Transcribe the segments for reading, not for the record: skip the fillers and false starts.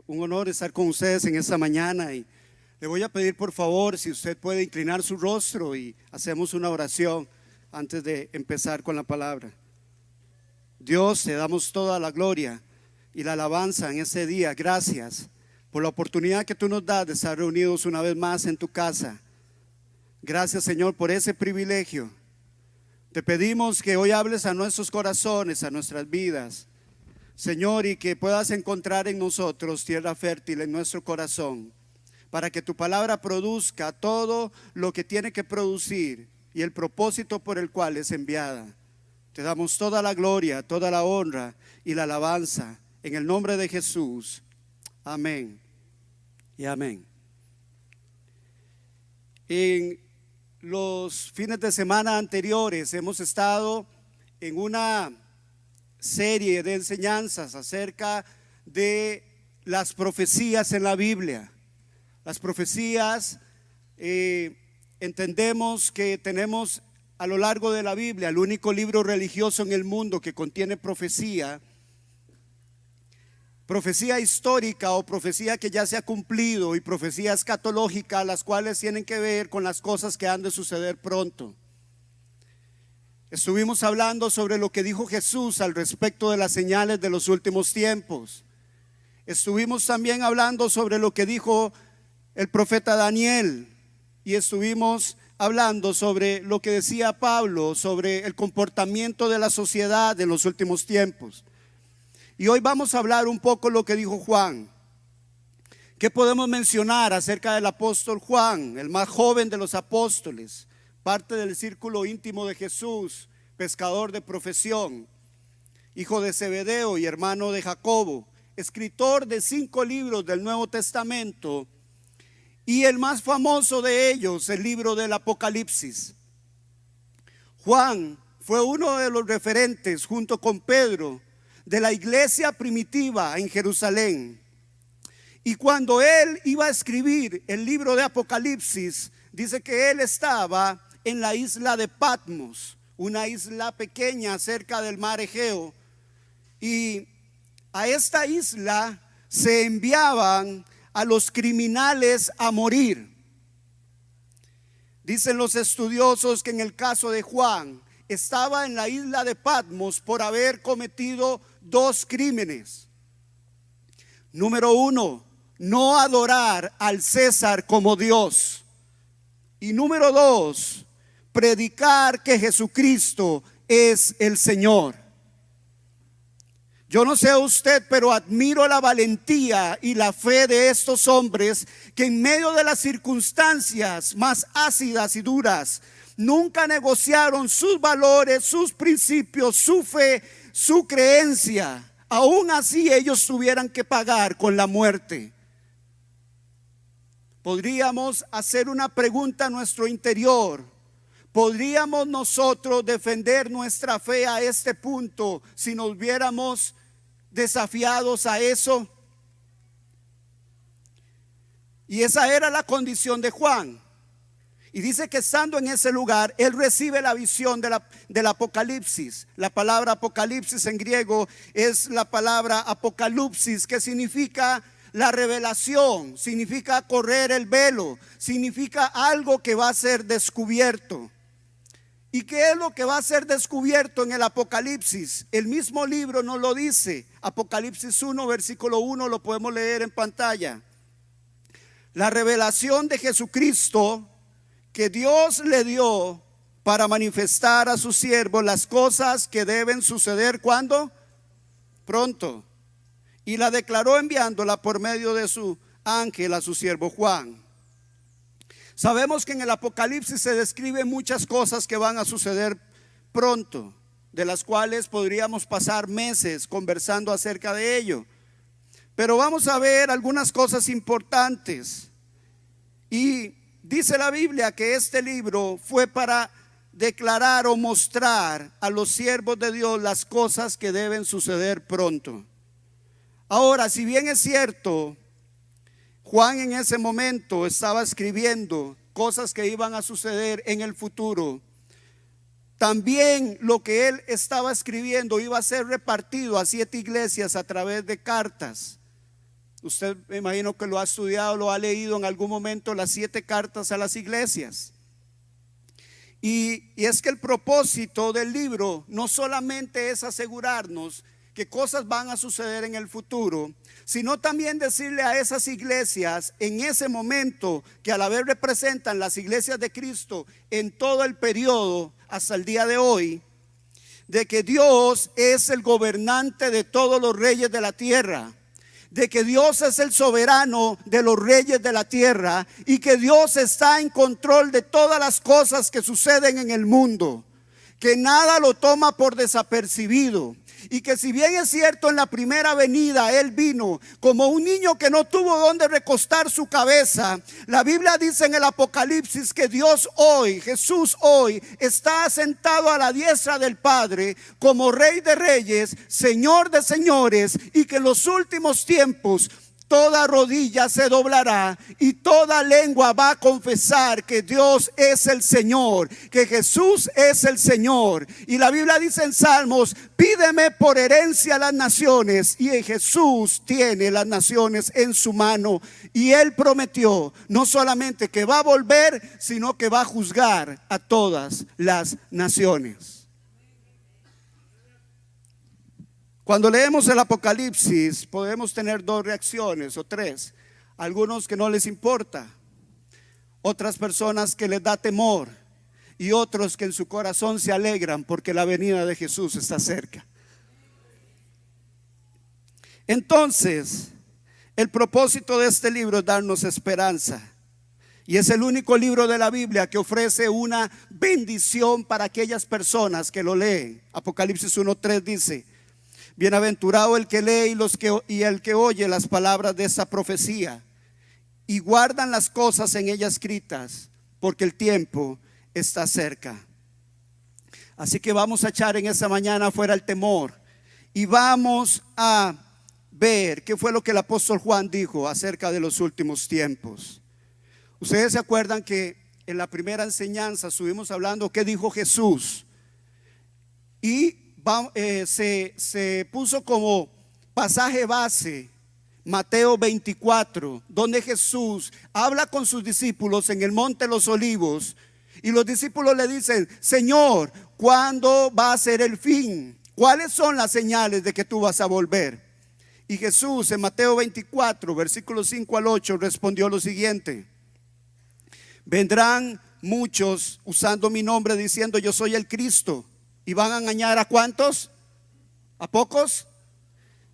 Un honor estar con ustedes en esta mañana y le voy a pedir por favor si usted puede inclinar su rostro y hacemos una oración antes de empezar con la palabra. Dios, te damos toda la gloria y la alabanza en este día. Gracias por la oportunidad que tú nos das de estar reunidos una vez más en tu casa. Gracias, Señor, por ese privilegio. Te pedimos que hoy hables a nuestros corazones, a nuestras vidas, Señor, y que puedas encontrar en nosotros tierra fértil en nuestro corazón, para que tu palabra produzca todo lo que tiene que producir y el propósito por el cual es enviada. Te damos toda la gloria, toda la honra y la alabanza en el nombre de Jesús. Amén y amén. En los fines de semana anteriores hemos estado en una serie de enseñanzas acerca de las profecías en la Biblia. Las profecías, entendemos que tenemos a lo largo de la Biblia el único libro religioso en el mundo que contiene profecía histórica o profecía que ya se ha cumplido, y profecía escatológica, las cuales tienen que ver con las cosas que han de suceder pronto. Estuvimos hablando sobre lo que dijo Jesús al respecto de las señales de los últimos tiempos. Estuvimos también hablando sobre lo que dijo el profeta Daniel, y estuvimos hablando sobre lo que decía Pablo sobre el comportamiento de la sociedad en los últimos tiempos. Y hoy vamos a hablar un poco lo que dijo Juan. ¿Qué podemos mencionar acerca del apóstol Juan, el más joven de los apóstoles, parte del círculo íntimo de Jesús, pescador de profesión, hijo de Zebedeo y hermano de Jacobo, escritor de 5 libros del Nuevo Testamento, y el más famoso de ellos, el libro del Apocalipsis? Juan fue uno de los referentes, junto con Pedro, de la iglesia primitiva en Jerusalén. Y cuando él iba a escribir el libro de Apocalipsis, dice que él estaba en la isla de Patmos, una isla pequeña cerca del mar Egeo, y a esta isla se enviaban a los criminales a morir. Dicen los estudiosos que en el caso de Juan estaba en la isla de Patmos por haber cometido 2 crímenes. Número 1, no adorar al César como Dios. Y número 2, predicar que Jesucristo es el Señor. Yo no sé usted, pero admiro la valentía y la fe de estos hombres que en medio de las circunstancias más ácidas y duras nunca negociaron sus valores, sus principios, su fe, su creencia. Aún así ellos tuvieran que pagar con la muerte. Podríamos hacer una pregunta a nuestro interior. ¿Podríamos nosotros defender nuestra fe a este punto si nos viéramos desafiados a eso? Y esa era la condición de Juan. Y dice que estando en ese lugar, él recibe la visión del Apocalipsis. La palabra Apocalipsis en griego es la palabra apocalipsis, que significa la revelación, significa correr el velo, significa algo que va a ser descubierto. ¿Y qué es lo que va a ser descubierto en el Apocalipsis? El mismo libro nos lo dice. Apocalipsis 1, versículo 1, lo podemos leer en pantalla. La revelación de Jesucristo que Dios le dio para manifestar a sus siervos las cosas que deben suceder. ¿Cuándo? Pronto. Y la declaró enviándola por medio de su ángel a su siervo Juan. Sabemos que en el Apocalipsis se describen muchas cosas que van a suceder pronto, de las cuales podríamos pasar meses conversando acerca de ello. Pero vamos a ver algunas cosas importantes. Y dice la Biblia que este libro fue para declarar o mostrar a los siervos de Dios las cosas que deben suceder pronto. Ahora, si bien es cierto, Juan en ese momento estaba escribiendo cosas que iban a suceder en el futuro, también lo que él estaba escribiendo iba a ser repartido a 7 iglesias a través de cartas. Usted me imagino que lo ha estudiado, lo ha leído en algún momento, las 7 cartas a las iglesias. Y es que el propósito del libro no solamente es asegurarnos que cosas van a suceder en el futuro, sino también decirle a esas iglesias en ese momento, que a la vez representan las iglesias de Cristo en todo el periodo hasta el día de hoy, de que Dios es el gobernante de todos los reyes de la tierra, de que Dios es el soberano de los reyes de la tierra y que Dios está en control de todas las cosas que suceden en el mundo, que nada lo toma por desapercibido. Y que si bien es cierto, en la primera venida Él vino como un niño que no tuvo donde recostar su cabeza, la Biblia dice en el Apocalipsis que Dios hoy, Jesús hoy, está sentado a la diestra del Padre como Rey de Reyes, Señor de Señores, y que en los últimos tiempos toda rodilla se doblará y toda lengua va a confesar que Dios es el Señor, que Jesús es el Señor. Y la Biblia dice en Salmos: pídeme por herencia las naciones. Y Jesús tiene las naciones en su mano. Y Él prometió no solamente que va a volver, sino que va a juzgar a todas las naciones. Cuando leemos el Apocalipsis podemos tener 2 reacciones o 3. Algunos que no les importa, otras personas que les da temor y otros que en su corazón se alegran porque la venida de Jesús está cerca. Entonces, el propósito de este libro es darnos esperanza. Y es el único libro de la Biblia que ofrece una bendición para aquellas personas que lo leen. Apocalipsis 1:3 dice: bienaventurado el que lee y el que oye las palabras de esta profecía y guardan las cosas en ella escritas, porque el tiempo está cerca. Así que vamos a echar en esta mañana fuera el temor y vamos a ver qué fue lo que el apóstol Juan dijo acerca de los últimos tiempos. Ustedes se acuerdan que en la primera enseñanza estuvimos hablando qué dijo Jesús, y se puso como pasaje base Mateo 24, donde Jesús habla con sus discípulos en el monte de los olivos, y los discípulos le dicen: Señor, ¿cuándo va a ser el fin? ¿Cuáles son las señales de que tú vas a volver? Y Jesús en Mateo 24 versículos 5 al 8 respondió lo siguiente: vendrán muchos usando mi nombre diciendo yo soy el Cristo, y van a engañar ¿a cuántos? ¿A pocos?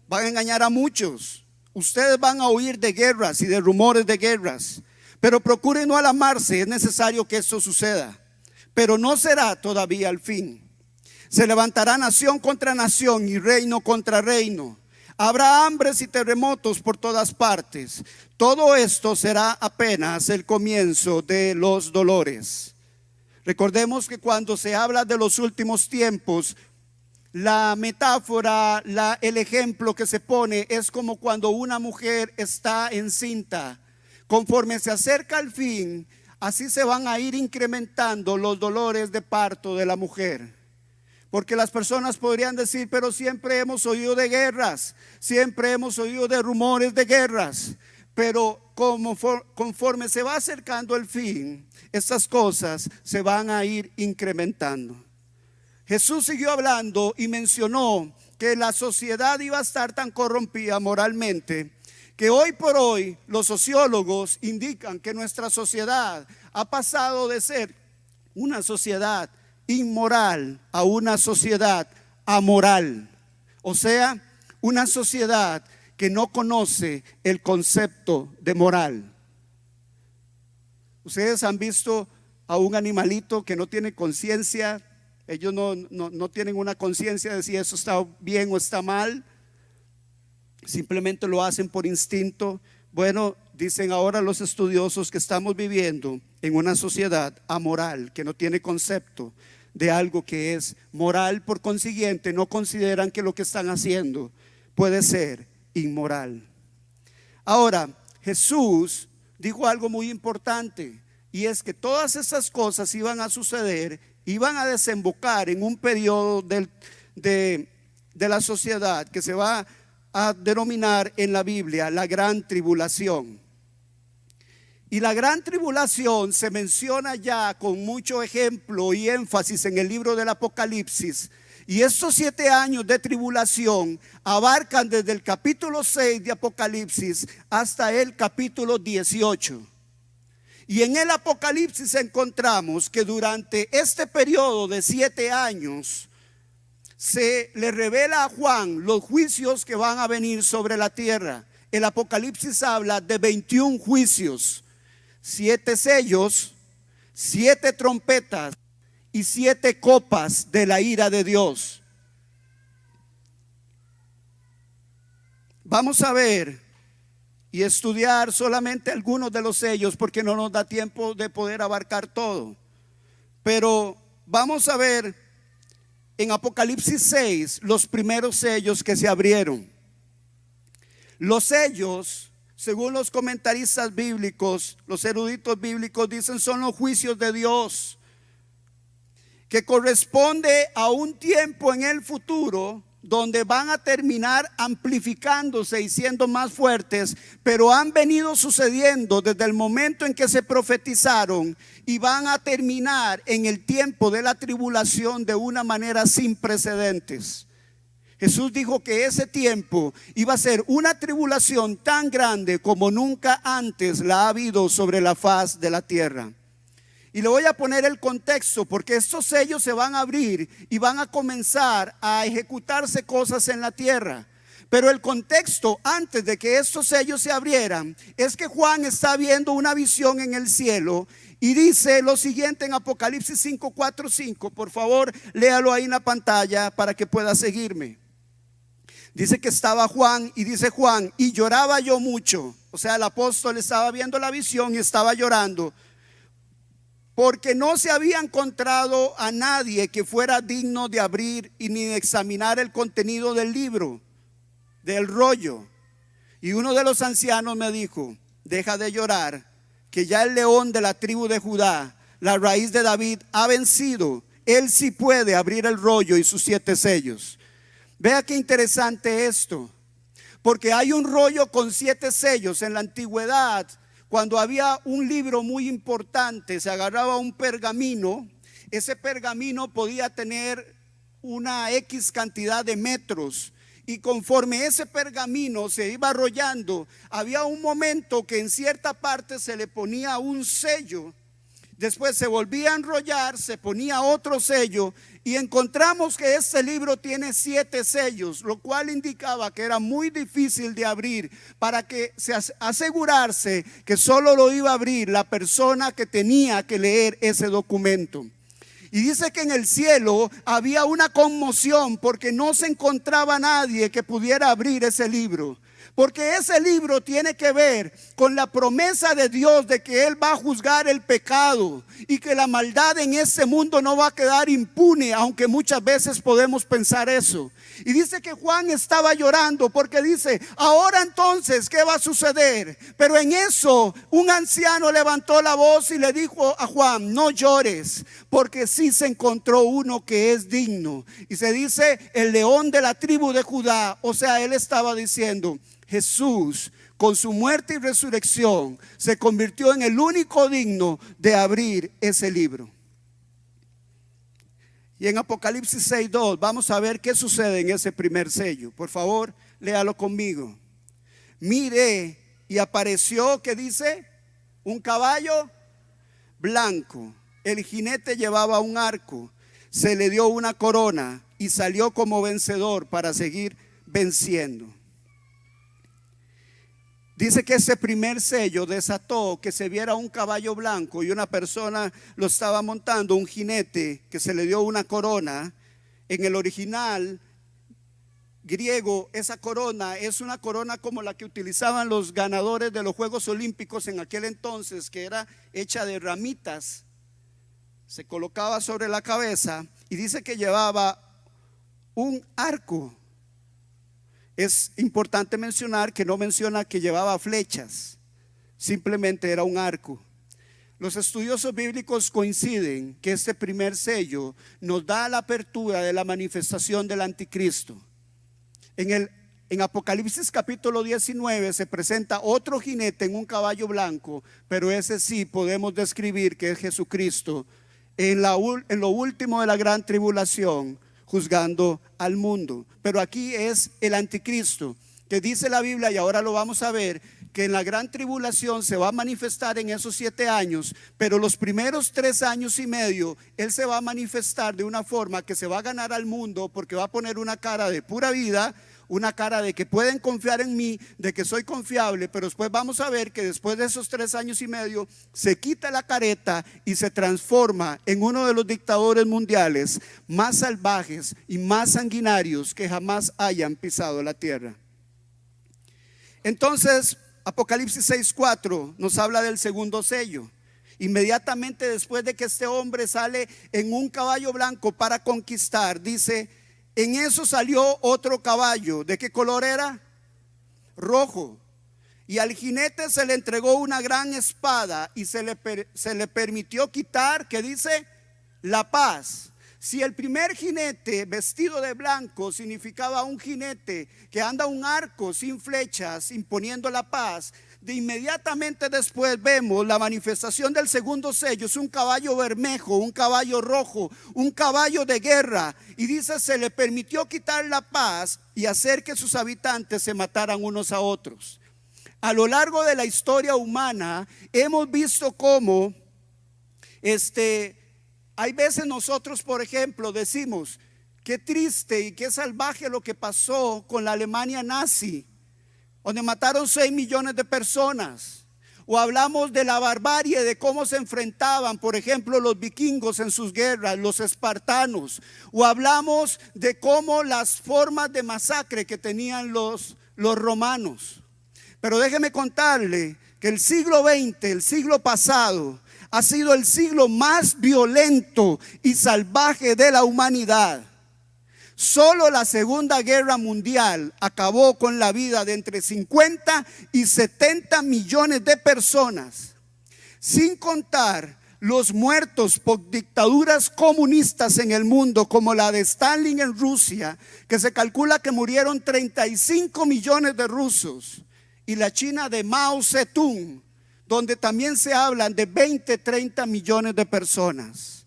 Van a engañar a muchos. Ustedes van a oír de guerras y de rumores de guerras, pero procuren no alarmarse, es necesario que esto suceda, pero no será todavía el fin. Se levantará nación contra nación y reino contra reino. Habrá hambres y terremotos por todas partes. Todo esto será apenas el comienzo de los dolores. Recordemos que cuando se habla de los últimos tiempos, la metáfora, el ejemplo que se pone es como cuando una mujer está encinta. Conforme se acerca el fin, así se van a ir incrementando los dolores de parto de la mujer. Porque las personas podrían decir: pero siempre hemos oído de guerras, siempre hemos oído de rumores de guerras. Pero conforme se va acercando el fin, estas cosas se van a ir incrementando. Jesús siguió hablando y mencionó que la sociedad iba a estar tan corrompida moralmente que hoy por hoy los sociólogos indican que nuestra sociedad ha pasado de ser una sociedad inmoral a una sociedad amoral. O sea, una sociedad que no conoce el concepto de moral. Ustedes han visto a un animalito que no tiene conciencia. Ellos no tienen una conciencia de si eso está bien o está mal. Simplemente lo hacen por instinto. Bueno, dicen ahora los estudiosos que estamos viviendo en una sociedad amoral, que no tiene concepto de algo que es moral. Por consiguiente, no consideran que lo que están haciendo puede ser inmoral. Ahora, Jesús dijo algo muy importante, y es que todas esas cosas iban a suceder, iban a desembocar en un periodo de la sociedad que se va a denominar en la Biblia la gran tribulación. Y la gran tribulación se menciona ya con mucho ejemplo y énfasis en el libro del Apocalipsis. Y estos 7 años de tribulación abarcan desde el capítulo 6 de Apocalipsis hasta el capítulo 18. Y en el Apocalipsis encontramos que durante este periodo de 7 años se le revela a Juan los juicios que van a venir sobre la tierra. El Apocalipsis habla de 21 juicios, 7 sellos, 7 trompetas y 7 copas de la ira de Dios. Vamos a ver y estudiar solamente algunos de los sellos porque no nos da tiempo de poder abarcar todo. Pero vamos a ver en Apocalipsis 6 los primeros sellos que se abrieron. Los sellos, según los comentaristas bíblicos, los eruditos bíblicos dicen, son los juicios de Dios, que corresponde a un tiempo en el futuro donde van a terminar amplificándose y siendo más fuertes, pero han venido sucediendo desde el momento en que se profetizaron y van a terminar en el tiempo de la tribulación de una manera sin precedentes. Jesús dijo que ese tiempo iba a ser una tribulación tan grande como nunca antes la ha habido sobre la faz de la tierra. Y le voy a poner el contexto porque estos sellos se van a abrir y van a comenzar a ejecutarse cosas en la tierra. Pero el contexto antes de que estos sellos se abrieran es que Juan está viendo una visión en el cielo y dice lo siguiente en Apocalipsis 5, 4, 5. Por favor, léalo ahí en la pantalla para que pueda seguirme. Dice que estaba Juan y dice Juan, y lloraba yo mucho. O sea, el apóstol estaba viendo la visión y estaba llorando, porque no se había encontrado a nadie que fuera digno de abrir y ni de examinar el contenido del libro, del rollo. Y uno de los ancianos me dijo, deja de llorar, que ya el león de la tribu de Judá, la raíz de David, ha vencido. Él sí puede abrir el rollo y sus 7 sellos. Vea qué interesante esto, porque hay un rollo con 7 sellos. En la antigüedad, cuando había un libro muy importante, se agarraba un pergamino. Ese pergamino podía tener una X cantidad de metros, y conforme ese pergamino se iba rollando, había un momento que en cierta parte se le ponía un sello. Después se volvía a enrollar, se ponía otro sello, y encontramos que este libro tiene 7 sellos, lo cual indicaba que era muy difícil de abrir, para que se asegurarse que solo lo iba a abrir la persona que tenía que leer ese documento. Y dice que en el cielo había una conmoción porque no se encontraba nadie que pudiera abrir ese libro. Porque ese libro tiene que ver con la promesa de Dios de que Él va a juzgar el pecado y que la maldad en este mundo no va a quedar impune, aunque muchas veces podemos pensar eso. Y dice que Juan estaba llorando porque dice, ahora entonces, ¿qué va a suceder? Pero en eso un anciano levantó la voz y le dijo a Juan, no llores, porque sí se encontró uno que es digno. Y se dice el león de la tribu de Judá. O sea, él estaba diciendo, Jesús, con su muerte y resurrección, se convirtió en el único digno de abrir ese libro. Y en Apocalipsis 6:2 vamos a ver qué sucede en ese primer sello. Por favor, léalo conmigo. Miré y apareció, ¿qué dice? Un caballo blanco. El jinete llevaba un arco. Se le dio una corona y salió como vencedor para seguir venciendo. Dice que ese primer sello desató que se viera un caballo blanco y una persona lo estaba montando, un jinete, que se le dio una corona. En el original griego, esa corona es una corona como la que utilizaban los ganadores de los Juegos Olímpicos en aquel entonces, que era hecha de ramitas. Se colocaba sobre la cabeza y dice que llevaba un arco. Es importante mencionar que no menciona que llevaba flechas, simplemente era un arco. Los estudiosos bíblicos coinciden que este primer sello nos da la apertura de la manifestación del anticristo. En En Apocalipsis capítulo 19 se presenta otro jinete en un caballo blanco, pero ese sí podemos describir que es Jesucristo en lo último de la gran tribulación, juzgando al mundo. Pero aquí es el anticristo, que dice la Biblia, y ahora lo vamos a ver, que en la gran tribulación se va a manifestar en esos 7 años, pero los primeros 3 años y medio él se va a manifestar de una forma que se va a ganar al mundo, porque va a poner una cara de pura vida, una cara de que pueden confiar en mí, de que soy confiable. Pero después vamos a ver que después de esos 3 años y medio se quita la careta y se transforma en uno de los dictadores mundiales más salvajes y más sanguinarios que jamás hayan pisado la tierra. Entonces Apocalipsis 6:4 nos habla del segundo sello. Inmediatamente después de que este hombre sale en un caballo blanco para conquistar, dice: en eso salió otro caballo. ¿De qué color era? Rojo. Y al jinete se le entregó una gran espada y se le permitió quitar, ¿qué dice? La paz. Si el primer jinete vestido de blanco significaba un jinete que anda un arco sin flechas imponiendo la paz, de inmediatamente después vemos la manifestación del segundo sello. Es un caballo bermejo, un caballo rojo, un caballo de guerra. Y dice: se le permitió quitar la paz y hacer que sus habitantes se mataran unos a otros. A lo largo de la historia humana hemos visto cómo hay veces nosotros, por ejemplo, decimos: qué triste y qué salvaje lo que pasó con la Alemania nazi, donde mataron 6 millones de personas. O hablamos de la barbarie, de cómo se enfrentaban, por ejemplo, los vikingos en sus guerras, los espartanos. O hablamos de cómo las formas de masacre que tenían los romanos. Pero déjeme contarle que el siglo XX, el siglo pasado, ha sido el siglo más violento y salvaje de la humanidad. Solo la Segunda Guerra Mundial acabó con la vida de entre 50 y 70 millones de personas, sin contar los muertos por dictaduras comunistas en el mundo, como la de Stalin en Rusia, que se calcula que murieron 35 millones de rusos, y la China de Mao Zedong, donde también se hablan de 20, 30 millones de personas.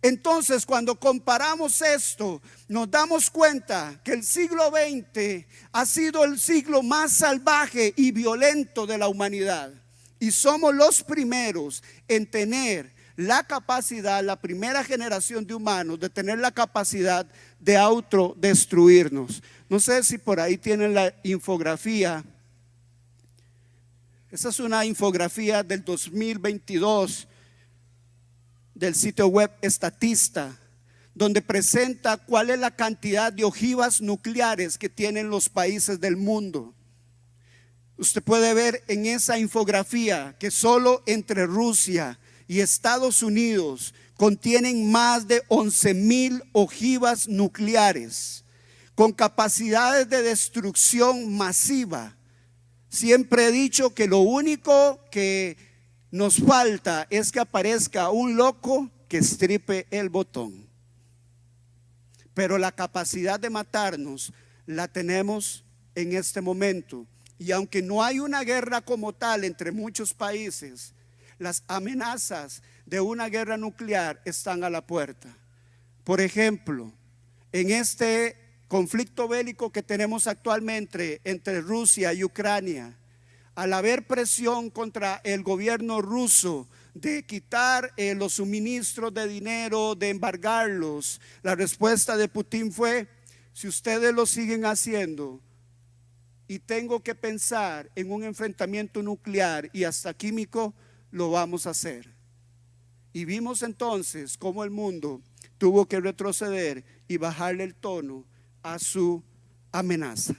Entonces, cuando comparamos esto, nos damos cuenta que el siglo XX ha sido el siglo más salvaje y violento de la humanidad. Y somos los primeros en tener la capacidad, la primera generación de humanos, de tener la capacidad de autodestruirnos. No sé si por ahí tienen la infografía. Esa es una infografía del 2022 del sitio web Statista, donde presenta cuál es la cantidad de ojivas nucleares que tienen los países del mundo. Usted puede ver en esa infografía que solo entre Rusia y Estados Unidos contienen más de 11,000 ojivas nucleares con capacidades de destrucción masiva. Siempre he dicho que lo único que nos falta es que aparezca un loco que estripe el botón. Pero la capacidad de matarnos la tenemos en este momento. Y aunque no hay una guerra como tal entre muchos países, las amenazas de una guerra nuclear están a la puerta. Por ejemplo, en este conflicto bélico que tenemos actualmente entre Rusia y Ucrania, al haber presión contra el gobierno ruso de quitar los suministros de dinero, de embargarlos, la respuesta de Putin fue: si ustedes lo siguen haciendo y tengo que pensar en un enfrentamiento nuclear y hasta químico, lo vamos a hacer. Y vimos entonces cómo el mundo tuvo que retroceder y bajarle el tono a su amenaza.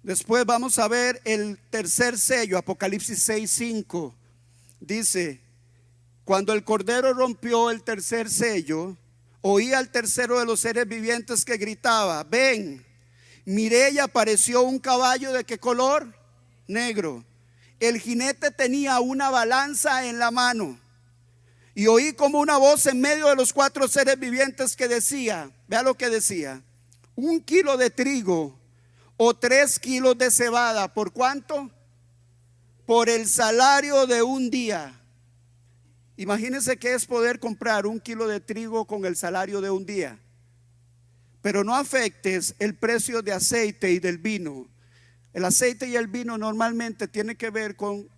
Después vamos a ver el tercer sello, Apocalipsis 6:5. Dice: cuando el Cordero rompió el tercer sello, oí al tercero de los seres vivientes que gritaba: ven. Miré y apareció un caballo. ¿De qué color? Negro. El jinete tenía una balanza en la mano. Y oí como una voz en medio de los 4 seres vivientes que decía, vea lo que decía: un kilo de trigo o 3 kilos de cebada. ¿Por cuánto? Por el salario de un día. Imagínense que es poder comprar un kilo de trigo con el salario de un día. Pero no afectes el precio de aceite y del vino. El aceite y el vino normalmente tiene que ver con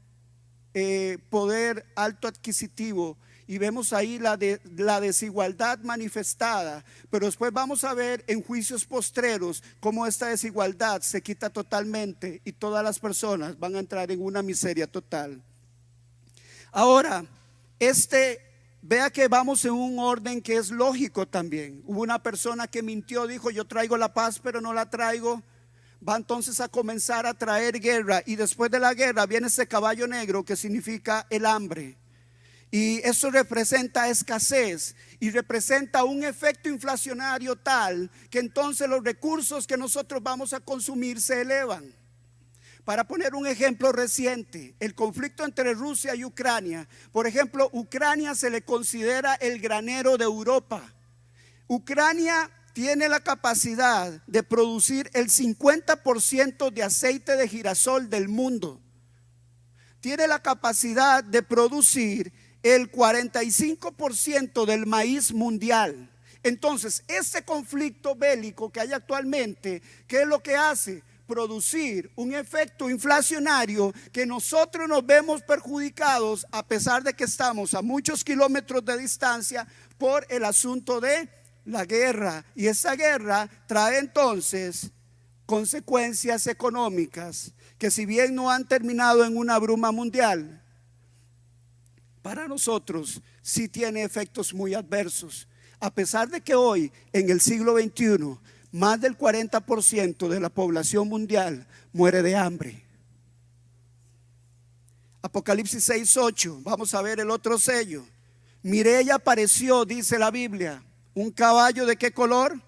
poder alto adquisitivo, y vemos ahí la desigualdad manifestada. Pero después vamos a ver en juicios postreros cómo esta desigualdad se quita totalmente y todas las personas van a entrar en una miseria total. Ahora, vea que vamos en un orden que es lógico también. Hubo una persona que mintió, dijo: yo traigo la paz pero no la traigo. Va entonces a comenzar a traer guerra, y después de la guerra viene ese caballo negro que significa el hambre. Y eso representa escasez y representa un efecto inflacionario tal que entonces los recursos que nosotros vamos a consumir se elevan. Para poner un ejemplo reciente, el conflicto entre Rusia y Ucrania. Por ejemplo, Ucrania se le considera el granero de Europa. Ucrania tiene la capacidad de producir el 50% de aceite de girasol del mundo. Tiene la capacidad de producir el 45% del maíz mundial. Entonces, este conflicto bélico que hay actualmente, ¿qué es lo que hace? Producir un efecto inflacionario que nosotros nos vemos perjudicados, a pesar de que estamos a muchos kilómetros de distancia, por el asunto de la guerra. Y esa guerra trae entonces consecuencias económicas que, si bien no han terminado en una bruma mundial, para nosotros sí tiene efectos muy adversos. A pesar de que hoy, en el siglo XXI, más del 40% de la población mundial muere de hambre. Apocalipsis 6:8, vamos a ver el otro sello. Miré y apareció, dice la Biblia, un caballo. ¿De qué color?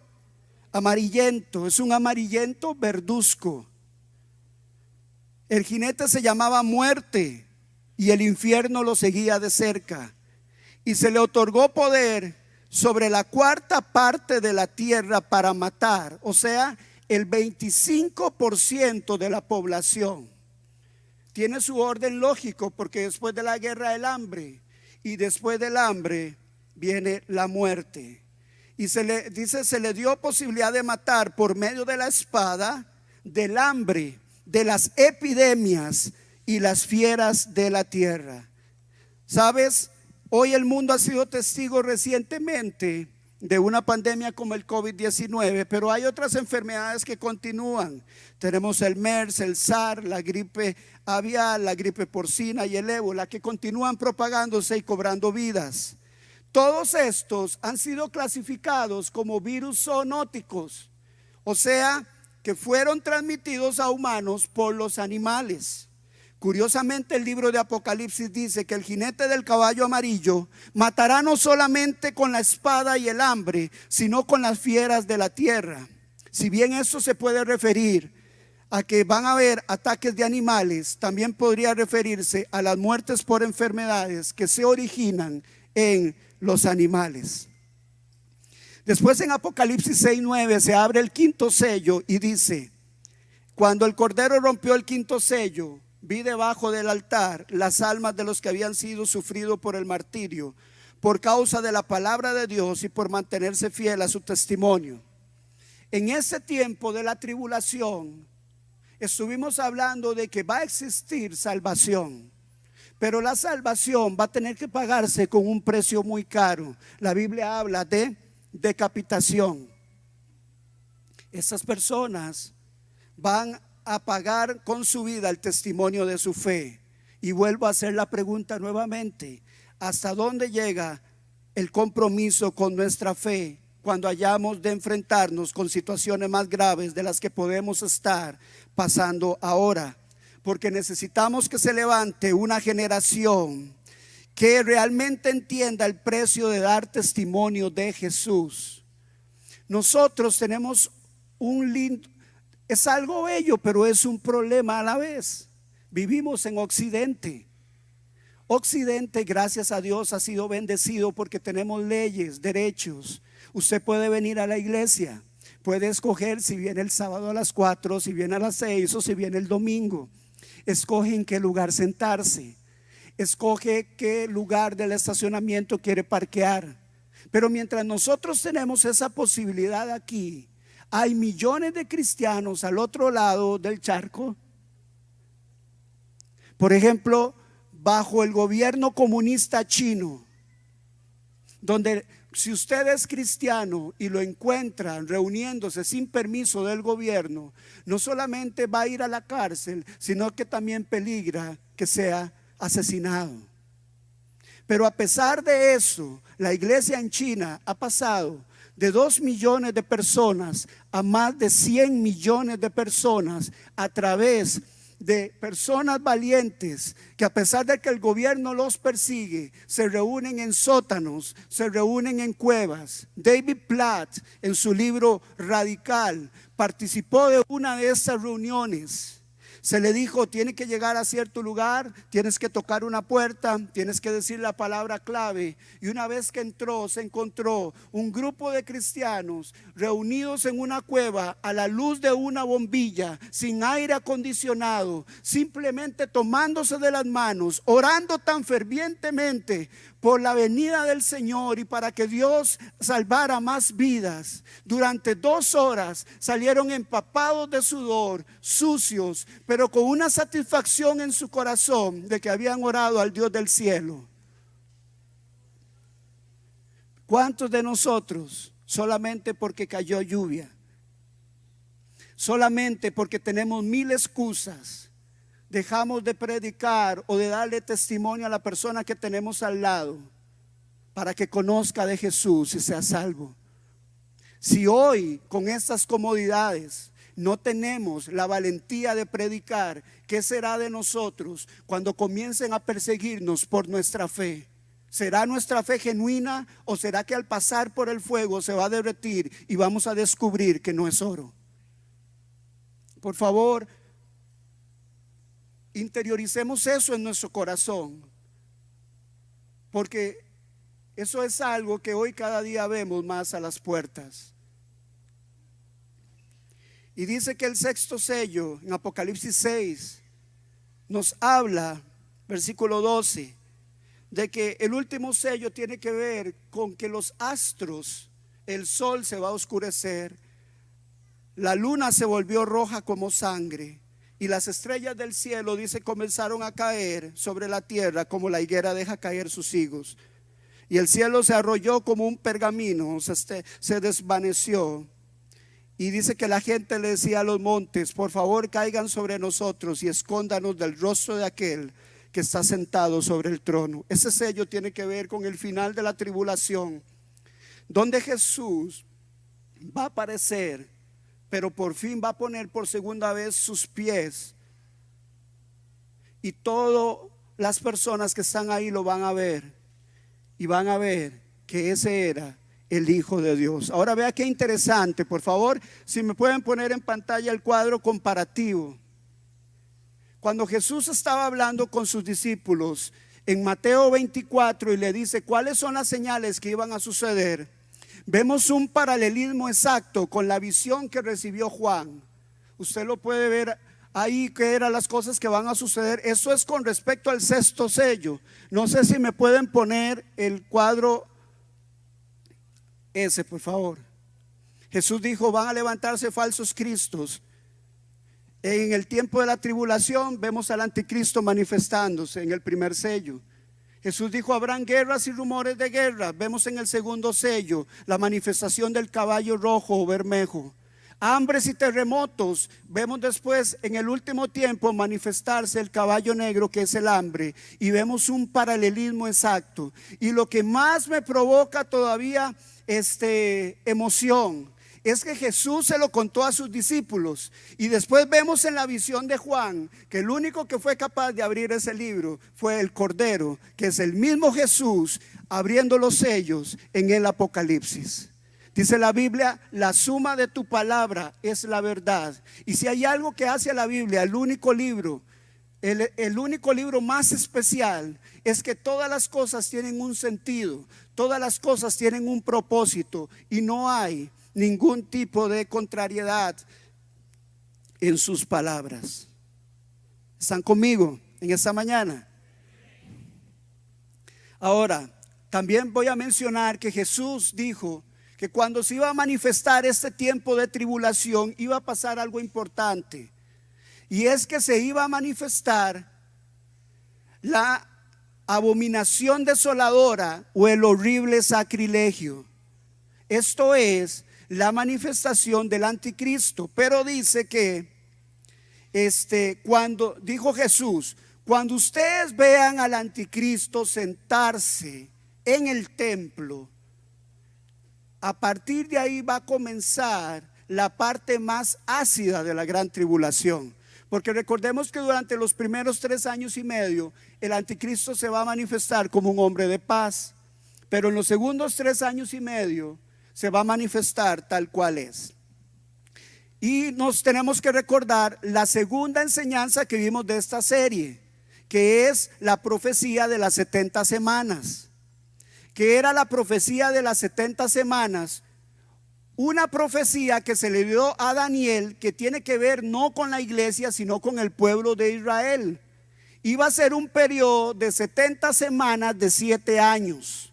Amarillento. Es un amarillento verduzco. El jinete se llamaba Muerte, y el infierno lo seguía de cerca. Y se le otorgó poder sobre la cuarta parte de la tierra para matar, o sea, el 25% de la población. Tiene su orden lógico, porque después de la guerra el hambre, y después del hambre viene la muerte. Y se le dio posibilidad de matar por medio de la espada, del hambre, de las epidemias y las fieras de la tierra. ¿Sabes? Hoy el mundo ha sido testigo recientemente de una pandemia como el COVID-19, pero hay otras enfermedades que continúan. Tenemos el MERS, el SARS, la gripe aviar, la gripe porcina y el ébola, que continúan propagándose y cobrando vidas. Todos estos han sido clasificados como virus zoonóticos, o sea, que fueron transmitidos a humanos por los animales. Curiosamente, el libro de Apocalipsis dice que el jinete del caballo amarillo matará no solamente con la espada y el hambre, sino con las fieras de la tierra. Si bien esto se puede referir a que van a haber ataques de animales, también podría referirse a las muertes por enfermedades que se originan en los animales. Después, en Apocalipsis 6:9 se abre el quinto sello y dice: cuando el Cordero rompió el quinto sello, vi debajo del altar las almas de los que habían sido sufridos por el martirio, por causa de la palabra de Dios y por mantenerse fiel a su testimonio. En ese tiempo de la tribulación estuvimos hablando de que va a existir salvación, pero la salvación va a tener que pagarse con un precio muy caro. La Biblia habla de decapitación. Esas personas van a pagar con su vida el testimonio de su fe. Y vuelvo a hacer la pregunta nuevamente: ¿hasta dónde llega el compromiso con nuestra fe cuando hayamos de enfrentarnos con situaciones más graves de las que podemos estar pasando ahora? Porque necesitamos que se levante una generación que realmente entienda el precio de dar testimonio de Jesús. Nosotros tenemos es algo bello, pero es un problema a la vez. Vivimos en Occidente. Occidente, gracias a Dios, ha sido bendecido porque tenemos leyes, derechos. Usted puede venir a la iglesia, Puede escoger si viene el sábado a las 4, si viene a las 6 o si viene el domingo. Escoge en qué lugar sentarse. Escoge qué lugar del estacionamiento quiere parquear. Pero mientras nosotros tenemos esa posibilidad aquí, hay millones de cristianos al otro lado del charco. Por ejemplo, bajo el gobierno comunista chino, donde si usted es cristiano y lo encuentran reuniéndose sin permiso del gobierno, no solamente va a ir a la cárcel, sino que también peligra que sea asesinado. Pero a pesar de eso, la iglesia en China ha pasado de 2 millones de personas a más de 100 millones de personas a través de personas valientes que, a pesar de que el gobierno los persigue, se reúnen en sótanos, se reúnen en cuevas. David Platt, en su libro Radical, participó de una de esas reuniones. Se le dijo: tiene que llegar a cierto lugar, tienes que tocar una puerta, tienes que decir la palabra clave. Y una vez que entró, se encontró un grupo de cristianos reunidos en una cueva a la luz de una bombilla, sin aire acondicionado, simplemente tomándose de las manos, orando tan fervientemente por la venida del Señor y para que Dios salvara más vidas. Durante 2 horas salieron empapados de sudor, sucios, pero con una satisfacción en su corazón de que habían orado al Dios del cielo. ¿Cuántos de nosotros, solamente porque cayó lluvia, solamente porque tenemos 1000 excusas, dejamos de predicar o de darle testimonio a la persona que tenemos al lado para que conozca de Jesús y sea salvo? Si hoy, con estas comodidades, no tenemos la valentía de predicar, ¿qué será de nosotros cuando comiencen a perseguirnos por nuestra fe? ¿Será nuestra fe genuina o será que al pasar por el fuego se va a derretir y vamos a descubrir que no es oro? Por favor, interioricemos eso en nuestro corazón, porque eso es algo que hoy cada día vemos más a las puertas. Y dice que el 6º sello en Apocalipsis 6 nos habla, versículo 12, de que el último sello tiene que ver con que los astros, el sol se va a oscurecer, la luna se volvió roja como sangre, y las estrellas del cielo, dice, comenzaron a caer sobre la tierra como la higuera deja caer sus higos. Y el cielo se arrolló como un pergamino, se desvaneció. Y dice que la gente le decía a los montes: por favor, caigan sobre nosotros y escóndanos del rostro de aquel que está sentado sobre el trono. Ese sello tiene que ver con el final de la tribulación, donde Jesús va a aparecer, pero por fin va a poner por segunda vez sus pies, y todas las personas que están ahí lo van a ver, y van a ver que ese era el Hijo de Dios. Ahora vea qué interesante, por favor, si me pueden poner en pantalla el cuadro comparativo. Cuando Jesús estaba hablando con sus discípulos en Mateo 24 y le dice cuáles son las señales que iban a suceder, vemos un paralelismo exacto con la visión que recibió Juan. Usted lo puede ver ahí, que eran las cosas que van a suceder. Eso es con respecto al 6º sello. No sé si me pueden poner el cuadro ese, por favor. Jesús dijo: van a levantarse falsos cristos. En el tiempo de la tribulación vemos al anticristo manifestándose en el primer sello. Jesús dijo: habrán guerras y rumores de guerra. Vemos en el 2º sello la manifestación del caballo rojo o bermejo. Hambres y terremotos. Vemos después en el último tiempo manifestarse el caballo negro, que es el hambre, y vemos un paralelismo exacto. Y lo que más me provoca todavía emoción es que Jesús se lo contó a sus discípulos, y después vemos en la visión de Juan que el único que fue capaz de abrir ese libro fue el Cordero, que es el mismo Jesús abriendo los sellos en el Apocalipsis. Dice la Biblia: la suma de tu palabra es la verdad. Y si hay algo que hace a la Biblia el único libro más especial, es que todas las cosas tienen un sentido, todas las cosas tienen un propósito, y no hay ningún tipo de contrariedad en sus palabras. ¿Están conmigo en esta mañana? Ahora, también voy a mencionar que Jesús dijo que cuando se iba a manifestar este tiempo de tribulación iba a pasar algo importante, y es que se iba a manifestar la abominación desoladora o el horrible sacrilegio. Esto es la manifestación del anticristo. Pero dice que cuando dijo Jesús, cuando ustedes vean al anticristo sentarse en el templo, a partir de ahí va a comenzar la parte más ácida de la gran tribulación. Porque recordemos que durante los primeros 3 años y medio el anticristo se va a manifestar como un hombre de paz, pero en los segundos 3 años y medio se va a manifestar tal cual es. Y nos tenemos que recordar la segunda enseñanza que vimos de esta serie, que es la profecía de las 70 semanas. Que era la profecía de las 70 semanas, una profecía que se le dio a Daniel, que tiene que ver no con la iglesia, sino con el pueblo de Israel. Iba a ser un periodo de 70 semanas de 7 años.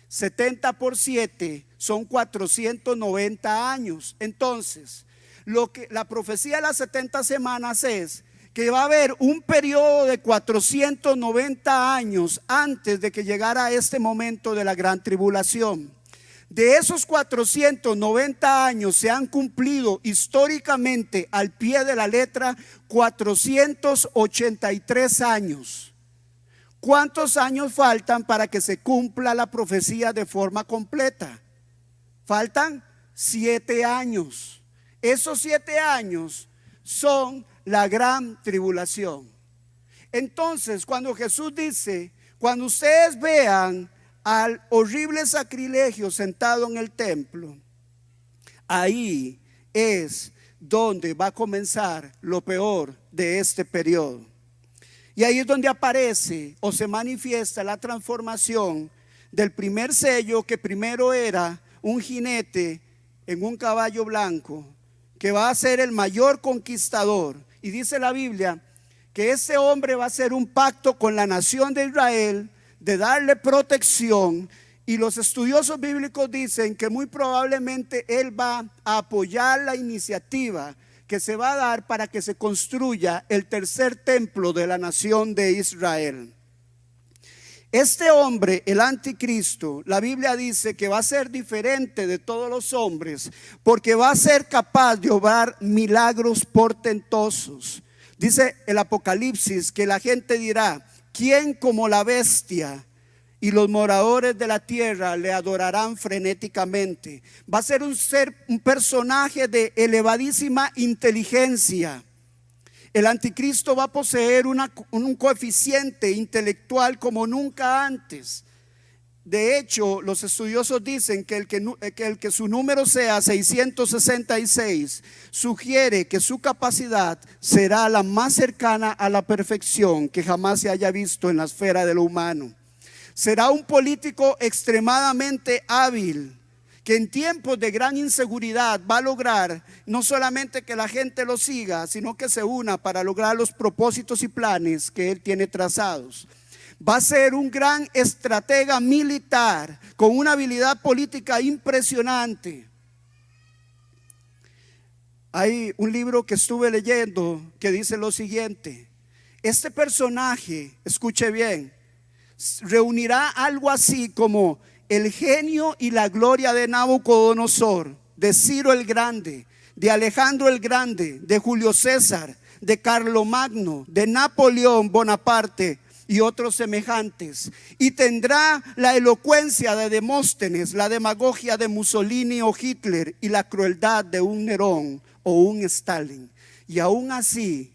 70 por 7 son 490 años. Entonces, lo que la profecía de las 70 semanas es que va a haber un periodo de 490 años antes de que llegara este momento de la gran tribulación. De esos 490 años se han cumplido históricamente al pie de la letra 483 años. ¿Cuántos años faltan para que se cumpla la profecía de forma completa? Faltan 7 años. Esos 7 años son la gran tribulación. Entonces, cuando Jesús dice, cuando ustedes vean al horrible sacrilegio sentado en el templo, ahí es donde va a comenzar lo peor de este periodo. Y ahí es donde aparece o se manifiesta la transformación del primer sello, que primero era un jinete en un caballo blanco, que va a ser el mayor conquistador. Y dice la Biblia que ese hombre va a hacer un pacto con la nación de Israel de darle protección, y los estudiosos bíblicos dicen que muy probablemente él va a apoyar la iniciativa que se va a dar para que se construya el tercer templo de la nación de Israel. Este hombre, el anticristo, la Biblia dice que va a ser diferente de todos los hombres, porque va a ser capaz de obrar milagros portentosos. Dice el Apocalipsis que la gente dirá: ¿quién como la bestia? Y los moradores de la tierra le adorarán frenéticamente. Va a ser un personaje de elevadísima inteligencia. El anticristo va a poseer un coeficiente intelectual como nunca antes. De hecho, los estudiosos dicen que el que su número sea 666 sugiere que su capacidad será la más cercana a la perfección que jamás se haya visto en la esfera de lo humano. Será un político extremadamente hábil, que en tiempos de gran inseguridad va a lograr no solamente que la gente lo siga, sino que se una para lograr los propósitos y planes que él tiene trazados. Va a ser un gran estratega militar con una habilidad política impresionante. Hay un libro que estuve leyendo que dice lo siguiente: este personaje, escuche bien, reunirá algo así como el genio y la gloria de Nabucodonosor, de Ciro el Grande, de Alejandro el Grande, de Julio César, de Carlomagno, de Napoleón Bonaparte y otros semejantes. Y tendrá la elocuencia de Demóstenes, la demagogia de Mussolini o Hitler y la crueldad de un Nerón o un Stalin. Y aún así,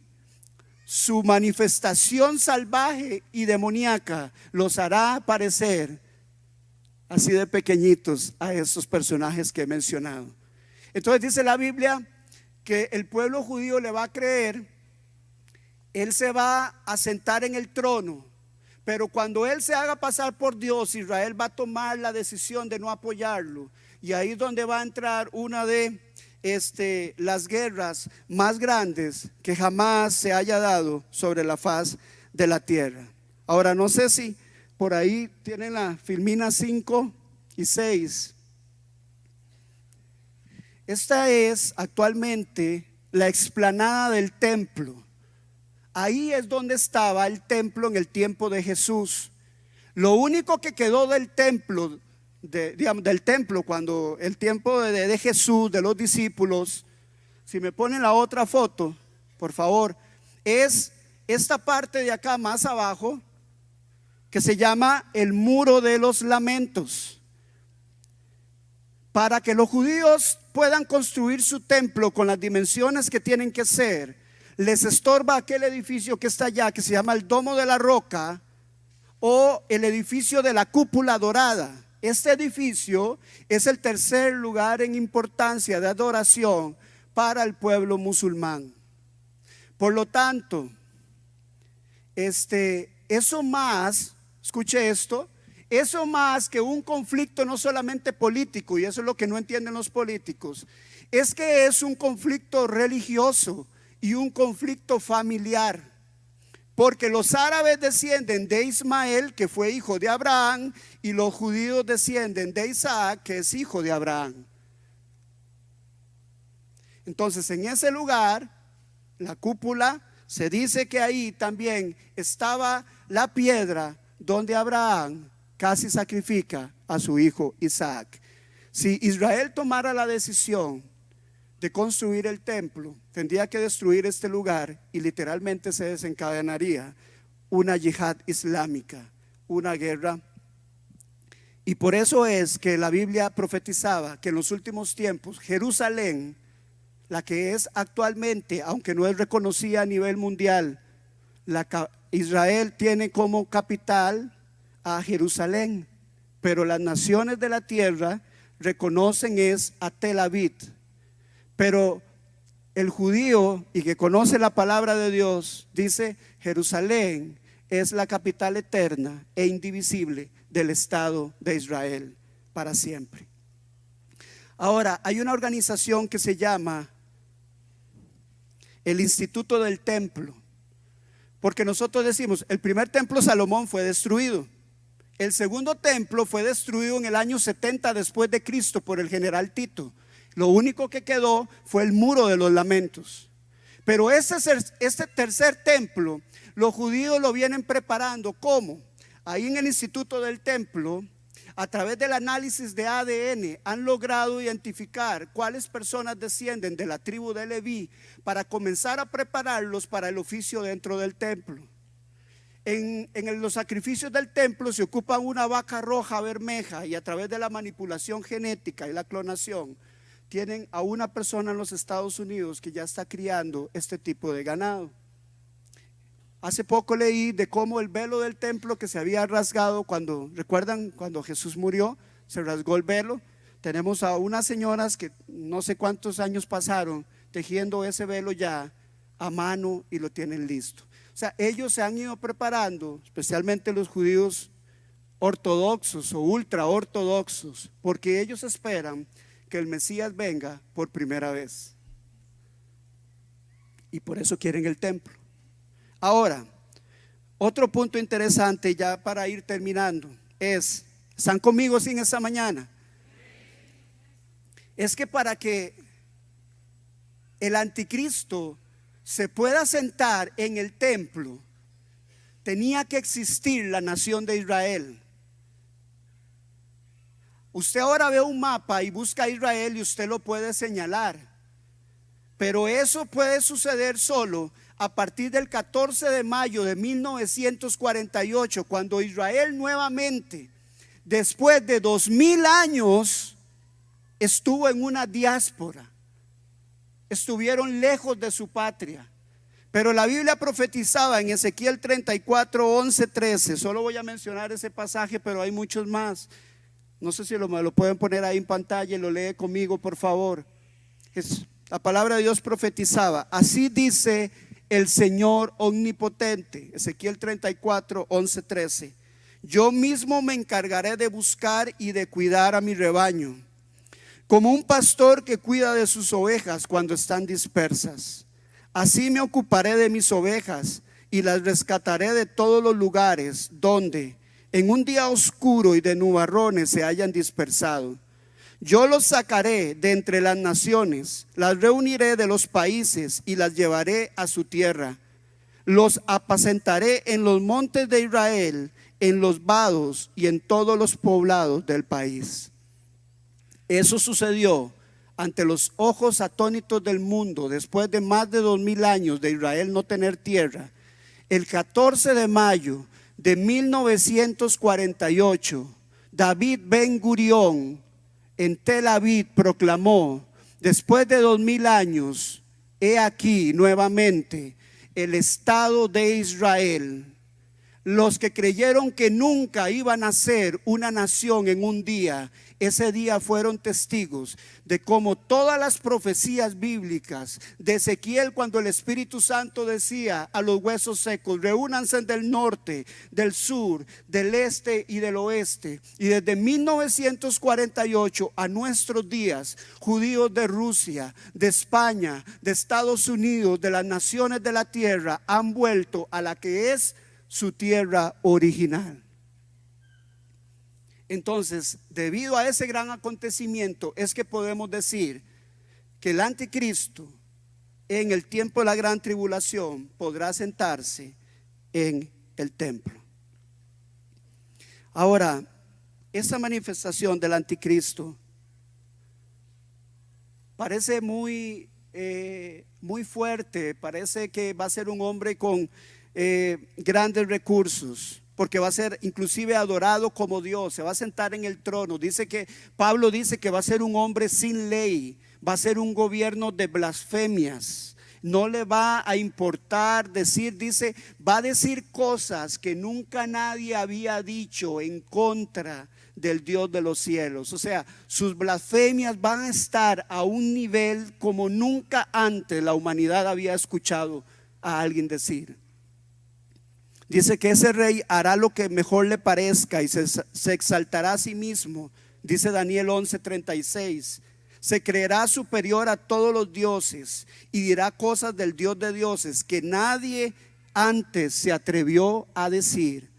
su manifestación salvaje y demoníaca los hará parecer así de pequeñitos a esos personajes que he mencionado. Entonces dice la Biblia que el pueblo judío le va a creer. Él se va a sentar en el trono, pero cuando él se haga pasar por Dios, Israel va a tomar la decisión de no apoyarlo. y ahí es donde va a entrar una de las guerras más grandes que jamás se haya dado sobre la faz de la tierra. Ahora no sé si por ahí tienen la filmina 5 y 6. Esta es actualmente la explanada del templo. Ahí es donde estaba el templo en el tiempo de Jesús. Lo único que quedó del templo, del templo cuando el tiempo de Jesús, de los discípulos, si me ponen la otra foto, por favor, es esta parte de acá más abajo, que se llama el muro de los lamentos. Para que los judíos puedan construir su templo con las dimensiones que tienen que ser, les estorba aquel edificio que está allá, que se llama el Domo de la Roca, o el edificio de la Cúpula Dorada. Este edificio es el tercer lugar en importancia de adoración para el pueblo musulmán. Por lo tanto, eso más, escuche esto, eso más que un conflicto no solamente político, y eso es lo que no entienden los políticos, es que es un conflicto religioso y un conflicto familiar, porque los árabes descienden de Ismael, que fue hijo de Abraham, y los judíos descienden de Isaac, que es hijo de Abraham. Entonces, en ese lugar, la cúpula, se dice que ahí también estaba la piedra donde Abraham casi sacrifica a su hijo Isaac. Si Israel tomara la decisión de construir el templo, tendría que destruir este lugar y literalmente se desencadenaría una yihad islámica, una guerra. Y por eso es que la Biblia profetizaba que en los últimos tiempos Jerusalén, la que es actualmente, aunque no es reconocida a nivel mundial, Israel tiene como capital a Jerusalén, pero las naciones de la tierra reconocen es a Tel Aviv. Pero el judío y que conoce la palabra de Dios dice: Jerusalén es la capital eterna e indivisible del Estado de Israel para siempre. Ahora, hay una organización que se llama el Instituto del Templo, porque nosotros decimos, el primer templo Salomón fue destruido. El segundo templo fue destruido en el año 70 después de Cristo por el general Tito. Lo único que quedó fue el muro de los lamentos. Pero este tercer templo, los judíos lo vienen preparando. ¿Cómo? Ahí en el Instituto del Templo, a través del análisis de ADN, han logrado identificar cuáles personas descienden de la tribu de Leví para comenzar a prepararlos para el oficio dentro del templo. En los sacrificios del templo se ocupa una vaca roja bermeja, y a través de la manipulación genética y la clonación tienen a una persona en los Estados Unidos que ya está criando este tipo de ganado. Hace poco leí de cómo el velo del templo que se había rasgado ¿recuerdan cuando Jesús murió? Se rasgó el velo. Tenemos a unas señoras que no sé cuántos años pasaron tejiendo ese velo ya a mano y lo tienen listo. O sea, ellos se han ido preparando, especialmente los judíos ortodoxos o ultra ortodoxos, porque ellos esperan que el Mesías venga por primera vez. Y por eso quieren el templo. Ahora, otro punto interesante ya para ir terminando es, ¿están conmigo sin esta mañana? Es que para que el anticristo se pueda sentar en el templo, tenía que existir la nación de Israel. Usted ahora ve un mapa y busca a Israel y usted lo puede señalar, pero eso puede suceder solo a partir del 14 de mayo de 1948, cuando Israel nuevamente, después de 2000 años, estuvo en una diáspora. Estuvieron lejos de su patria. Pero la Biblia profetizaba en Ezequiel 34, 11, 13. Solo voy a mencionar ese pasaje, pero hay muchos más. No sé si me lo pueden poner ahí en pantalla y lo lee conmigo, por favor. La palabra de Dios profetizaba: así dice el Señor omnipotente. Ezequiel 34, 11, 13. Yo mismo me encargaré de buscar y de cuidar a mi rebaño. como un pastor que cuida de sus ovejas cuando están dispersas. Así me ocuparé de mis ovejas y las rescataré de todos los lugares donde en un día oscuro y de nubarrones se hayan dispersado. Yo los sacaré de entre las naciones, las reuniré de los países y las llevaré a su tierra. Los apacentaré en los montes de Israel, en los vados y en todos los poblados del país. Eso sucedió ante los ojos atónitos del mundo después de más de 2000 años de Israel no tener tierra. El 14 de mayo de 1948, David Ben Gurión en Tel Aviv proclamó: después de 2000 años, he aquí nuevamente el Estado de Israel. Los que creyeron que nunca iban a ser una nación en un día, ese día fueron testigos de cómo todas las profecías bíblicas de Ezequiel, cuando el Espíritu Santo decía a los huesos secos: reúnanse del norte, del sur, del este y del oeste. Y desde 1948 a nuestros días, judíos de Rusia, de España, de Estados Unidos, de las naciones de la tierra han vuelto a la que es su tierra original. Entonces, debido a ese gran acontecimiento, es que podemos decir que el anticristo en el tiempo de la gran tribulación podrá sentarse en el templo. Ahora, esa manifestación del anticristo parece muy fuerte. Parece que va a ser un hombre con grandes recursos, porque va a ser inclusive adorado como Dios, se va a sentar en el trono. Pablo dice que va a ser un hombre sin ley, va a ser un gobierno de blasfemias. No le va a importar dice, va a decir cosas que nunca nadie había dicho en contra del Dios de los cielos. O sea, sus blasfemias van a estar a un nivel como nunca antes la humanidad había escuchado a alguien decir. Dice que ese rey hará lo que mejor le parezca y se exaltará a sí mismo. Dice Daniel 11:36. Se creerá superior a todos los dioses y dirá cosas del Dios de dioses que nadie antes se atrevió a decir.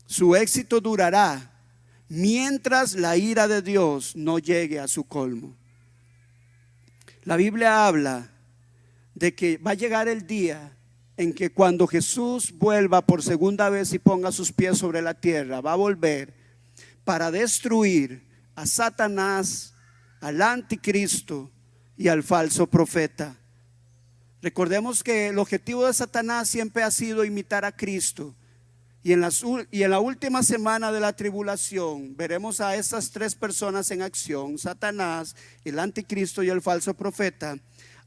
Su éxito durará mientras la ira de Dios no llegue a su colmo. La Biblia habla de que va a llegar el día en que cuando Jesús vuelva por segunda vez y ponga sus pies sobre la tierra, va a volver para destruir a Satanás, al anticristo y al falso profeta. Recordemos que el objetivo de Satanás siempre ha sido imitar a Cristo. Y en la última semana de la tribulación veremos a estas tres personas en acción: Satanás, el anticristo y el falso profeta,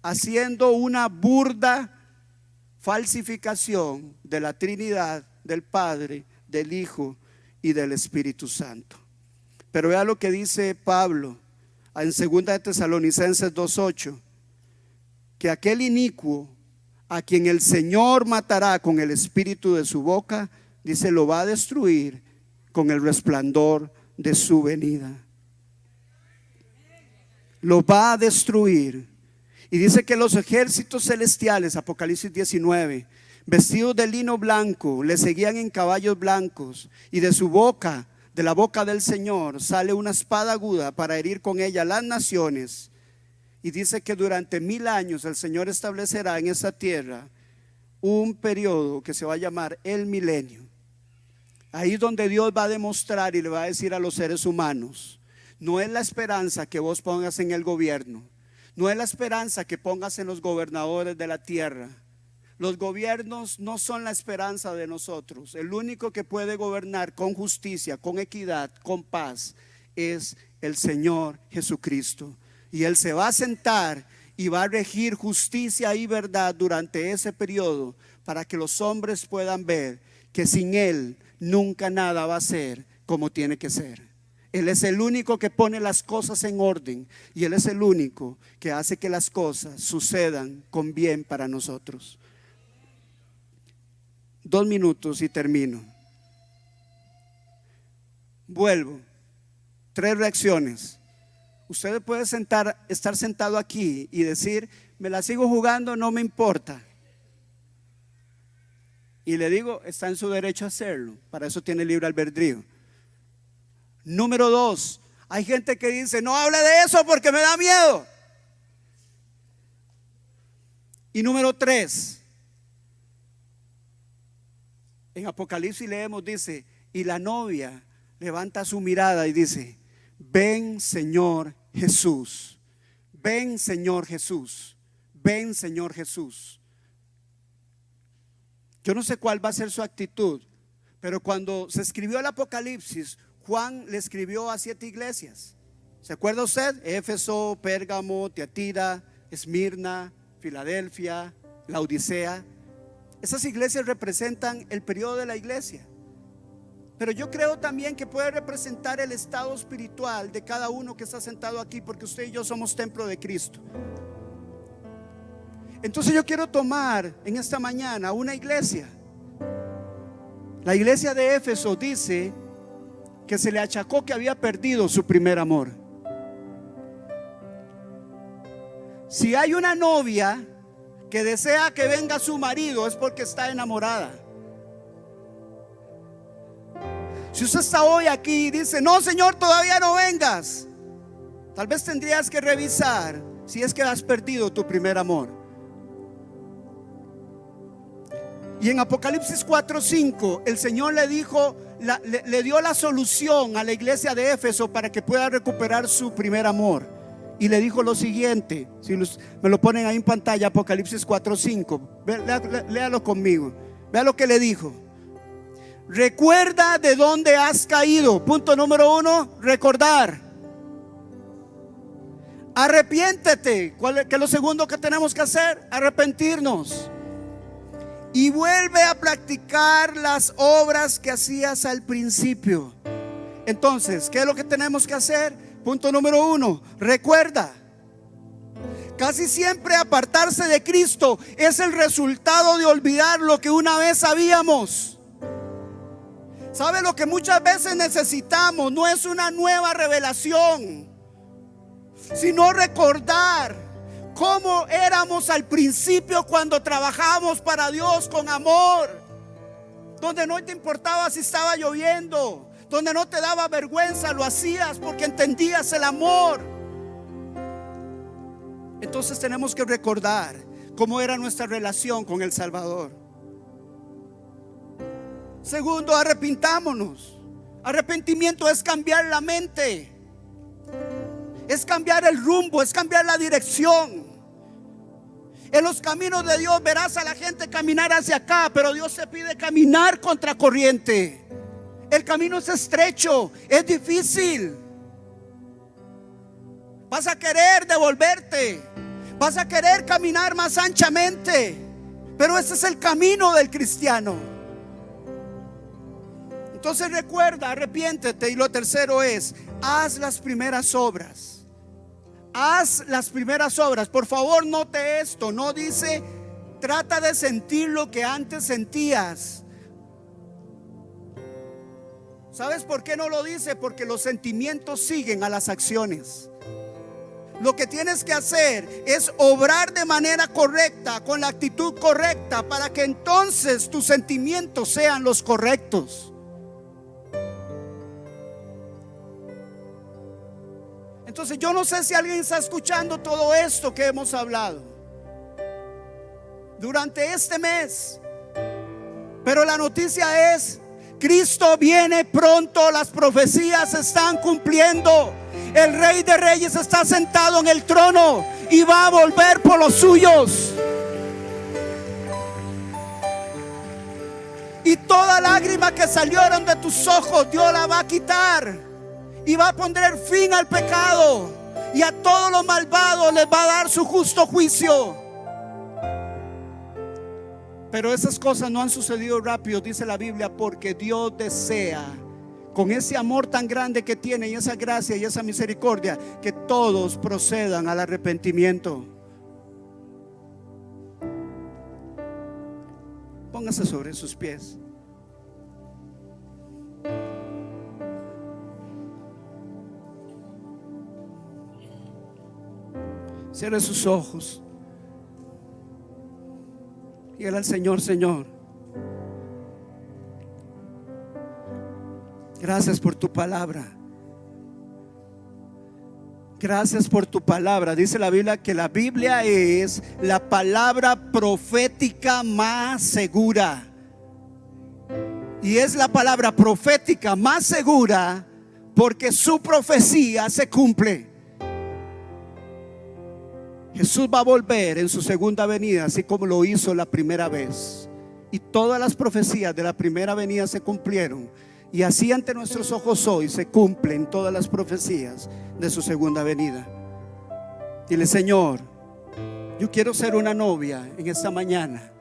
haciendo una burda falsificación de la Trinidad, del Padre, del Hijo y del Espíritu Santo. Pero vea lo que dice Pablo en 2 de Tesalonicenses 2:8, que aquel inicuo a quien el Señor matará con el espíritu de su boca, dice, lo va a destruir con el resplandor de su venida. Lo va a destruir. Y dice que los ejércitos celestiales, Apocalipsis 19, vestidos de lino blanco, le seguían en caballos blancos, y de su boca, de la boca del Señor, sale una espada aguda para herir con ella las naciones. Y dice que durante 1000 años el Señor establecerá en esta tierra un periodo que se va a llamar el milenio. Ahí es donde Dios va a demostrar y le va a decir a los seres humanos: no es la esperanza que vos pongas en el gobierno, no es la esperanza que pongas en los gobernadores de la tierra. Los gobiernos no son la esperanza de nosotros. El único que puede gobernar con justicia, con equidad, con paz, es el Señor Jesucristo. Y Él se va a sentar y va a regir justicia y verdad durante ese periodo, para que los hombres puedan ver que sin Él nunca nada va a ser como tiene que ser. Él es el único que pone las cosas en orden, y Él es el único que hace que las cosas sucedan con bien para nosotros. 2 minutos y termino. Vuelvo. 3 reacciones. Usted puede estar sentado aquí y decir: me la sigo jugando, no me importa. Y le digo, está en su derecho a hacerlo. Para eso tiene libre albedrío. Número 2, hay gente que dice: no hable de eso porque me da miedo. Y número 3, en Apocalipsis leemos, dice: y la novia levanta su mirada y dice: ven, Señor Jesús. Ven, Señor Jesús. Ven, Señor Jesús. Yo no sé cuál va a ser su actitud, pero cuando se escribió el Apocalipsis, Juan le escribió a 7 iglesias. ¿Se acuerda usted? Éfeso, Pérgamo, Tiatira, Esmirna, Filadelfia, Laodicea. Esas iglesias representan el periodo de la iglesia. Pero yo creo también que puede representar el estado espiritual de cada uno que está sentado aquí, porque usted y yo somos templo de Cristo. Entonces yo quiero tomar en esta mañana una iglesia. La iglesia de Éfeso dice que se le achacó que había perdido su primer amor. Si hay una novia que desea que venga su marido, es porque está enamorada. Si usted está hoy aquí y dice: no, Señor, todavía no vengas, tal vez tendrías que revisar si es que has perdido tu primer amor. Y en Apocalipsis 4:5 el Señor le dijo, le dio la solución a la iglesia de Éfeso para que pueda recuperar su primer amor. Y le dijo lo siguiente, si me lo ponen ahí en pantalla, Apocalipsis 4:5, léalo conmigo. Vea lo que le dijo: recuerda de dónde has caído. Punto número 1, recordar. Arrepiéntete. ¿Qué es lo segundo que tenemos que hacer? Arrepentirnos. Y vuelve a practicar las obras que hacías al principio. Entonces, ¿qué es lo que tenemos que hacer? Punto número 1, recuerda. Casi siempre apartarse de Cristo es el resultado de olvidar lo que una vez sabíamos. ¿Sabe lo que muchas veces necesitamos? No es una nueva revelación, sino recordar cómo éramos al principio cuando trabajábamos para Dios con amor, donde no te importaba si estaba lloviendo, donde no te daba vergüenza, lo hacías porque entendías el amor. Entonces tenemos que recordar cómo era nuestra relación con el Salvador. Segundo, arrepintámonos. Arrepentimiento es cambiar la mente, es cambiar el rumbo, es cambiar la dirección. En los caminos de Dios verás a la gente caminar hacia acá, pero Dios te pide caminar contra corriente. El camino es estrecho, es difícil. Vas a querer devolverte, vas a querer caminar más anchamente, pero ese es el camino del cristiano. Entonces recuerda, arrepiéntete. Y lo tercero es: haz las primeras obras. Haz las primeras obras. Por favor, note esto. No dice: trata de sentir lo que antes sentías. ¿Sabes por qué no lo dice? Porque los sentimientos siguen a las acciones. Lo que tienes que hacer es obrar de manera correcta, con la actitud correcta, para que entonces tus sentimientos sean los correctos. Entonces yo no sé si alguien está escuchando todo esto que hemos hablado durante este mes, pero la noticia es: Cristo viene pronto, las profecías se están cumpliendo, el Rey de Reyes está sentado en el trono y va a volver por los suyos. Y toda lágrima que salieron de tus ojos, Dios la va a quitar. Y va a poner fin al pecado, y a todos los malvados les va a dar su justo juicio. Pero esas cosas no han sucedido rápido, dice la Biblia, porque Dios desea, con ese amor tan grande que tiene, y esa gracia y esa misericordia, que todos procedan al arrepentimiento. Póngase sobre sus pies. Cierre sus ojos. Dígale al Señor: Señor, gracias por tu palabra. Gracias por tu palabra. Dice la Biblia que la Biblia es la palabra profética más segura. Y es la palabra profética más segura porque su profecía se cumple. Jesús va a volver en su segunda venida, así como lo hizo la primera vez. Y todas las profecías de la primera venida se cumplieron. Y así ante nuestros ojos hoy se cumplen todas las profecías de su segunda venida. Dile: Señor, yo quiero ser una novia en esta mañana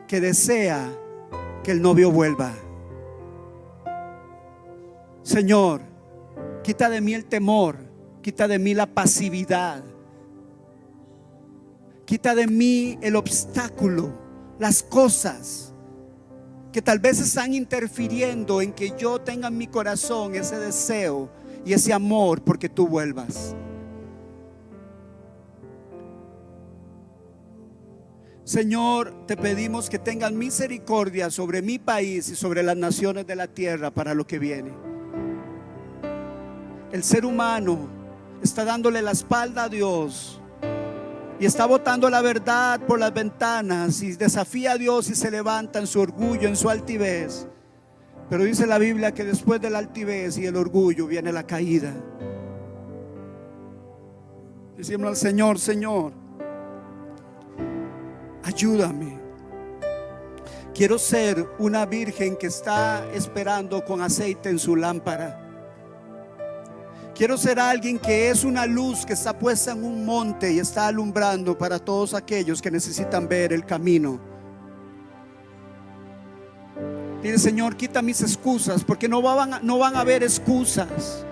que desea que el novio vuelva. Señor, quita de mí el temor, quita de mí la pasividad, quita de mí el obstáculo, las cosas que tal vez están interfiriendo en que yo tenga en mi corazón ese deseo y ese amor porque tú vuelvas. Señor, te pedimos que tengan misericordia sobre mi país y sobre las naciones de la tierra para lo que viene. El ser humano está dándole la espalda a Dios y está botando la verdad por las ventanas y desafía a Dios y se levanta en su orgullo, en su altivez. Pero dice la Biblia que después de la altivez y el orgullo viene la caída. Decimos al Señor: Señor, ayúdame. Quiero ser una virgen que está esperando con aceite en su lámpara. Quiero ser alguien que es una luz que está puesta en un monte y está alumbrando para todos aquellos que necesitan ver el camino. Dile: Señor, quita mis excusas, porque no van a haber excusas,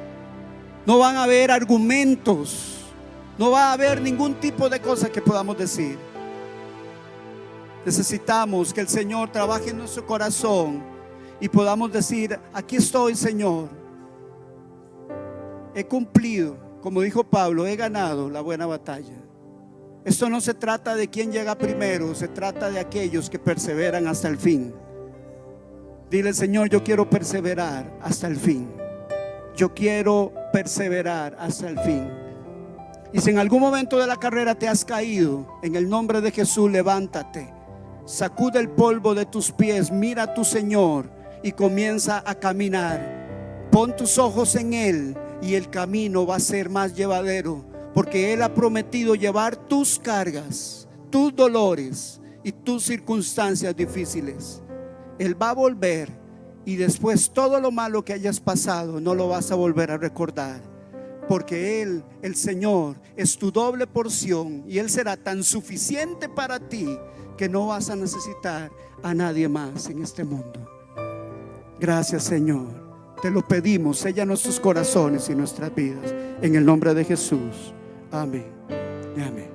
no van a haber argumentos, no va a haber ningún tipo de cosa que podamos decir. Necesitamos que el Señor trabaje en nuestro corazón y podamos decir: aquí estoy, Señor. He cumplido, como dijo Pablo, he ganado la buena batalla. Esto no se trata de quién llega primero, se trata de aquellos que perseveran hasta el fin. Dile: Señor, yo quiero perseverar hasta el fin. Yo quiero perseverar hasta el fin. Y si en algún momento de la carrera te has caído, en el nombre de Jesús, levántate, sacude el polvo de tus pies, mira a tu Señor y comienza a caminar. Pon tus ojos en Él y el camino va a ser más llevadero, porque Él ha prometido llevar tus cargas, tus dolores y tus circunstancias difíciles. Él va a volver y después todo lo malo que hayas pasado no lo vas a volver a recordar, porque Él, el Señor, es tu doble porción y Él será tan suficiente para ti que no vas a necesitar a nadie más en este mundo. Gracias, Señor. Te lo pedimos, sella nuestros corazones y nuestras vidas en el nombre de Jesús. Amén y amén.